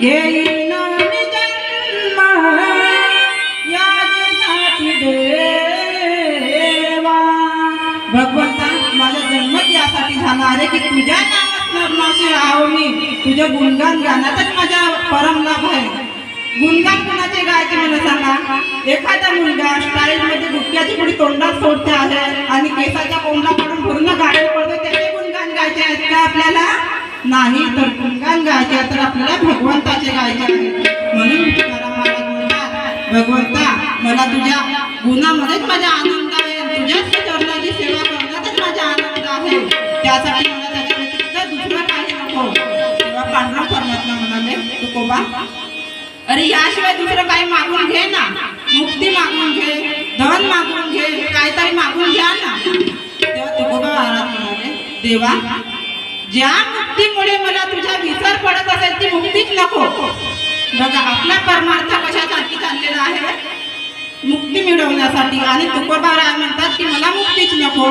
घेईन मी जन्म यासाठी देवा. भगवंता माझा जन्मच यासाठी झाला अरे की तुझ्या नामस्मरणाशी राहावं मी, तुझे गुणगान गाण्यातच माझा परम लाभ आहे. गुणगान कुणाचे गायचे मला सांगा. एखादा मुलगा स्टाईल मध्ये गुटख्याची पुढे तोंडात सोडते आहे आणि केसाच्या कोंडा काढून पूर्ण गाडी पडते, त्याचे गुणगान गायचे आहेत का आपल्याला? नाही. तर गुणगान गायचे तर आपल्याला भगवंताचे गायचे आहे. म्हणून तुकाराम महाराज म्हणतात भगवंता मला तुझ्या गुणामध्येच माझा आनंद आहे, तुझ्याच चरणाची सेवा करण्यातच माझा आनंद आहे. त्यासाठी मला त्याच्या व्यतिरिक्त दुसरं काही नको. तेव्हा पांडुरंग परमात्मा म्हणाले तुकोबा अरे याशिवाय दुसरं काही मागून घे ना, मुक्ती मागून घे, धन मागून घे, काहीतरी मागून घ्या ना. तेव्हा तुकोबा महाराज म्हणाले देवा ज्या मुक्तीमुळे मला तुझा विसर पडत असेल ती मुक्तीच नको. बघा आपला परमार्थ कशासाठी चाललेला आहे? मुक्ती मिळवण्यासाठी. आणि तुकोबा राय म्हणतात की मला मुक्तीच नको.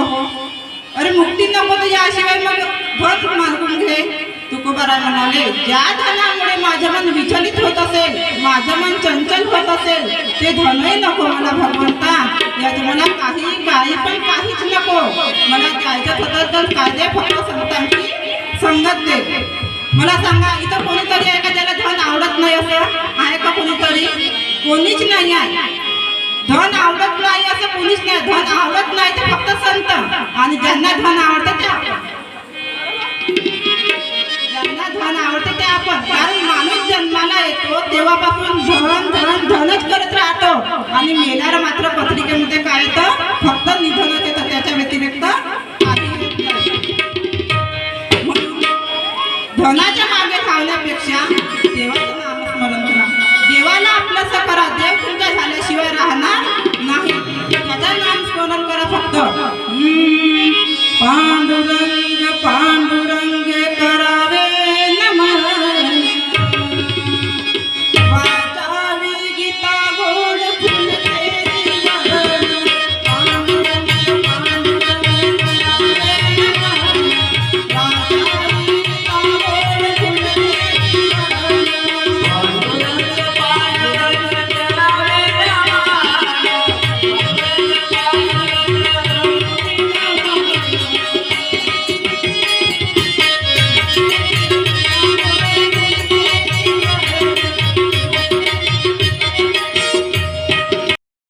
अरे मुक्ती नको तर याशिवाय मग धन मागून घे. तुकोबाराय म्हणाले ज्या धनामुळे माझे मन विचलित होत असेल, माझे मन चंचल होत असेल ते धनही नको मला भगवंता. यात मला काही गाई पण काहीच नको. मला जायचं होतं तर कायदे फक्त संतांची संगत दे. मला सांगा इथं कोणीतरी आहे का ज्याला धन आवडत नाही? असं आहे का कोणीतरी? कोणीच नाही आहे. धन आवडत नाही असं कोणीच नाही. धन आवडत नाही ते फक्त संत, आणि ज्यांना धन आवडतं ते आपण. ज्यांना धन आवडते ते आपण. कारण माणूस जन्माला येतो तेव्हापासून धन धन धनच करत राहतो, आणि मेल्यावर मात्र पत्रिकेमध्ये काय येतं? फक्त निधन